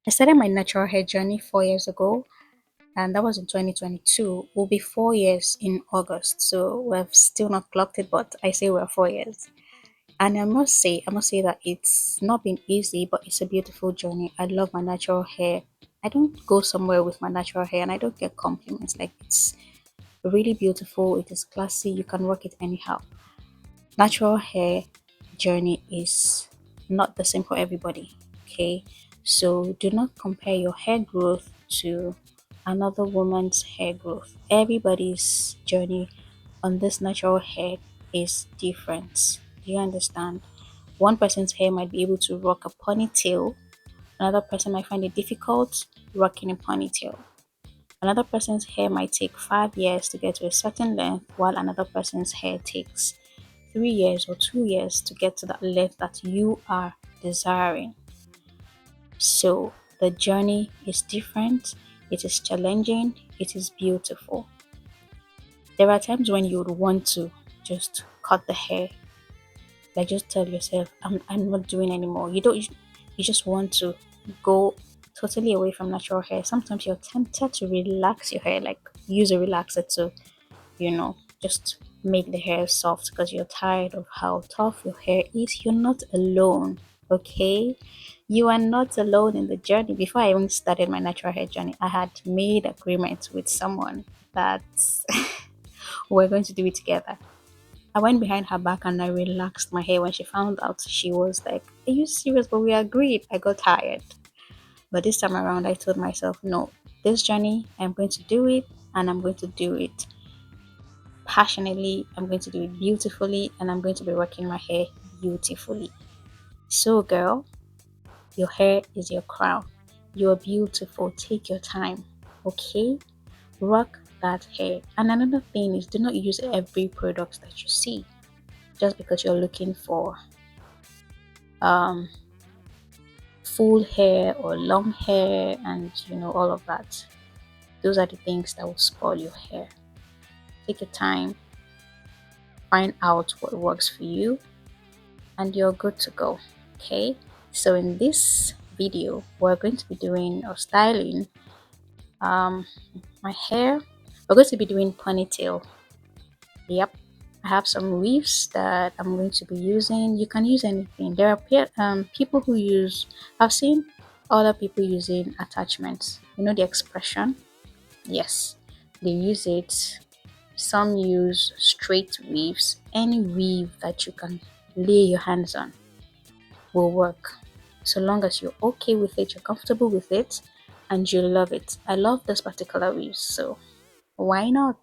I started my natural hair journey 4 years ago, and that was in 2022. Will be 4 years in August, so we've still not clocked it, but I say we're 4 years. And I must say that it's not been easy, but it's a beautiful journey. I love my natural hair. I don't go somewhere with my natural hair and I don't get compliments. Like, it's really beautiful, it is classy, you can rock it anyhow. Natural hair journey is not the same for everybody. Okay, so do not compare your hair growth to another woman's hair growth. Everybody's journey on this natural hair is different. Do you understand? One person's hair might be able to rock a ponytail, another person might find it difficult rocking a ponytail. Another person's hair might take 5 years to get to a certain length, while another person's hair takes 3 years or 2 years to get to that length that you are desiring. So the journey is different, it is challenging, it is beautiful. There are times when you would want to just cut the hair, like just tell yourself, I'm not doing anymore. You just want to go totally away from natural hair. Sometimes you're tempted to relax your hair, like use a relaxer to, just make the hair soft because you're tired of how tough your hair is. You're not alone, okay? You are not alone in the journey. Before I even started my natural hair journey, I had made agreement with someone that we're going to do it together. I went behind her back and I relaxed my hair. When she found out, she was like, "Are you serious?" But we agreed. I got tired. But this time around, I told myself, no, this journey, I'm going to do it, and I'm going to do it passionately. I'm going to do it beautifully, and I'm going to be working my hair beautifully. So, girl, your hair is your crown. You're beautiful. Take your time, okay? Rock that hair. And another thing is, do not use every product that you see just because you're looking for um full hair or long hair, and all of that. Those are the things that will spoil your hair. Take your time, find out what works for you, and you're good to go. Okay, so in this video we're going to be doing or styling um my hair. We're going to be doing ponytail. Yep, I have some weaves that I'm going to be using. You can use anything. There are people who use, I've seen other people using attachments. You know the expression? Yes, they use it. Some use straight weaves. Any weave that you can lay your hands on will work. So long as you're okay with it, you're comfortable with it, and you love it. I love this particular weave, so why not?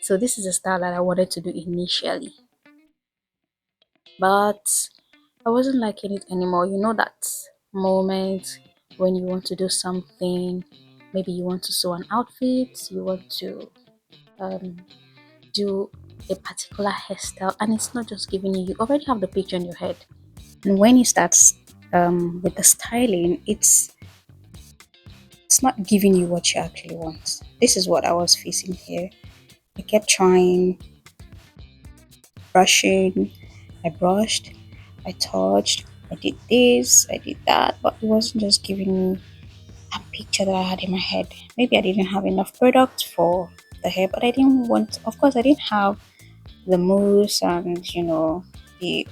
So this is a style that I wanted to do initially, but I wasn't liking it anymore. You know that moment when you want to do something, maybe you want to sew an outfit, you want to um, do a particular hairstyle, and it's not just giving you already have the picture in your head. And when you start with the styling, it's not giving you what you actually want. This is what I was facing here. I kept trying, brushing, I brushed, I touched, I did this, I did that, but it wasn't just giving me a picture that I had in my head. Maybe I didn't have enough product for the hair, but I didn't want, of course, I didn't have the mousse and the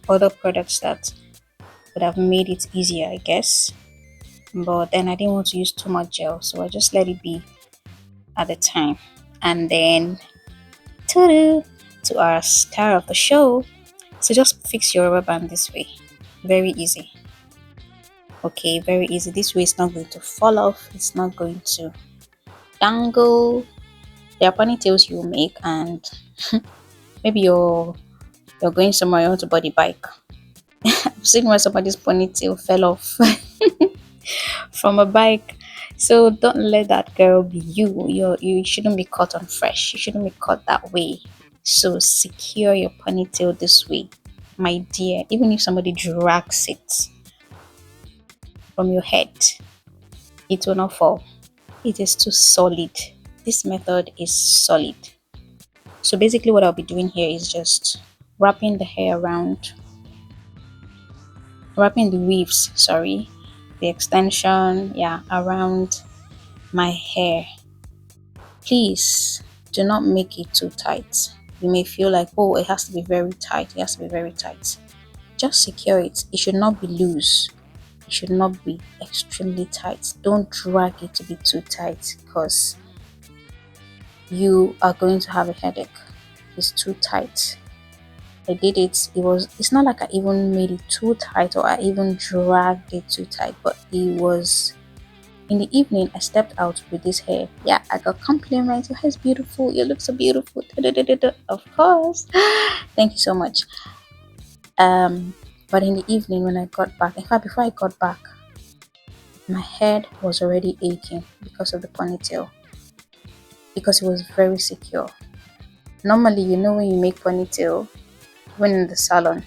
other products that would have made it easier, I guess. But then I didn't want to use too much gel, so I just let it be at the time. And then to our star of the show. So just fix your rubber band this way. Very easy. Okay, very easy. This way it's not going to fall off. It's not going to dangle. There are ponytails you make, and maybe you're going somewhere, you want to body bike. I've seen where somebody's ponytail fell off from a bike. So don't let that girl be you. You shouldn't be caught on fresh. You shouldn't be caught that way. So secure your ponytail this way, my dear. Even if somebody drags it from your head, it will not fall. It is too solid. This method is solid. So basically what I'll be doing here is just wrapping the hair around, wrapping the weaves, sorry, the extension, yeah, around my hair. Please do not make it too tight. You may feel like, oh, it has to be very tight. It has to be very tight. Just secure it. It should not be loose. It should not be extremely tight. Don't drag it to be too tight because you are going to have a headache. It's too tight. I did it. It's not like I even made it too tight or I even dragged it too tight, but it was in the evening. I stepped out with this hair. Yeah, I got compliments. Your hair is beautiful. You look so beautiful. Da, da, da, da, da. Of course. Thank you so much. Um, but in the evening when I got back, in fact, before I got back, my head was already aching because of the ponytail, because it was very secure. Normally, when you make ponytail, when in the salon,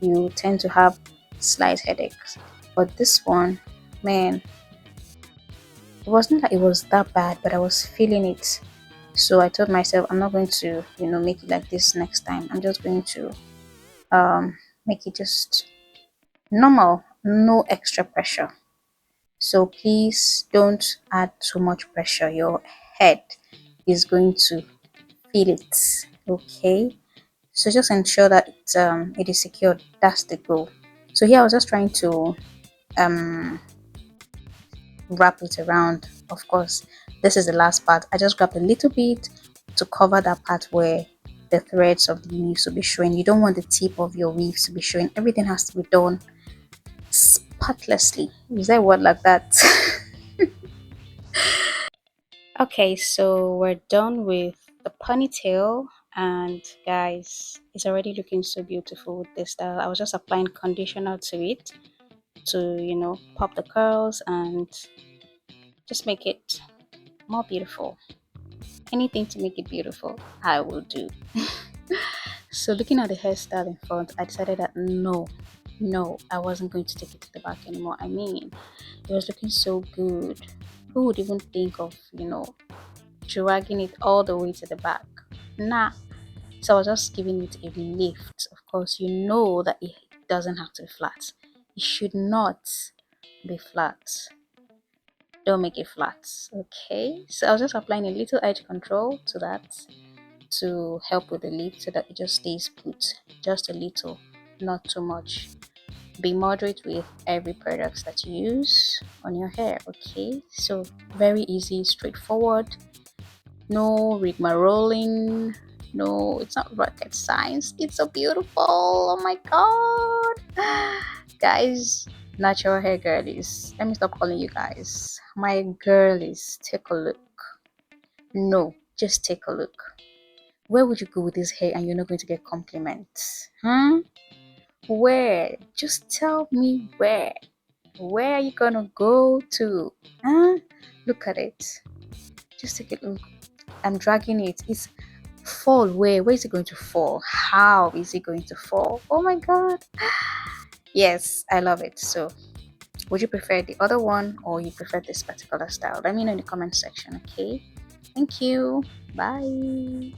you tend to have slight headaches. But this one, man, it wasn't that it was that bad, but I was feeling it. So I told myself, I'm not going to, make it like this next time. I'm just going to make it just normal, no extra pressure. So please don't add too much pressure. Your head is going to feel it. Okay. So just ensure that it is secured. That's the goal. So here I was just trying to um wrap it around. Of course, this is the last part. I just grabbed a little bit to cover that part where the threads of the weaves will be showing. You don't want the tip of your weaves to be showing. Everything has to be done spotlessly. Is there a word like that? Okay, so we're done with the ponytail, and guys, it's already looking so beautiful with this style. I was just applying conditioner to it to, pop the curls and just make it more beautiful. Anything to make it beautiful, I will do. So looking at the hairstyle in front, I decided that no, I wasn't going to take it to the back anymore. I mean, it was looking so good. Who would even think of, dragging it all the way to the back? Nah. So I was just giving it a lift. Of course, you know that it doesn't have to be flat. It should not be flat. Don't make it flat. Okay. So I was just applying a little edge control to that to help with the lift so that it just stays put. Just a little, not too much. Be moderate with every product that you use on your hair. Okay. So very easy, straightforward. No rigmaroling. No, it's not rocket science. It's so beautiful. Oh my god. Guys, natural hair girlies. Let me stop calling you guys. My girlies, take a look. No, just take a look. Where would you go with this hair and you're not going to get compliments? Where? Just tell me where. Where are you gonna go to? Huh? Look at it. Just take a look. I'm dragging it. It's fall where? Where is it going to fall? How is it going to fall? Oh my god. Yes, I love it. So would you prefer the other one or you prefer this particular style? Let me know in the comment section. Okay, thank you. Bye.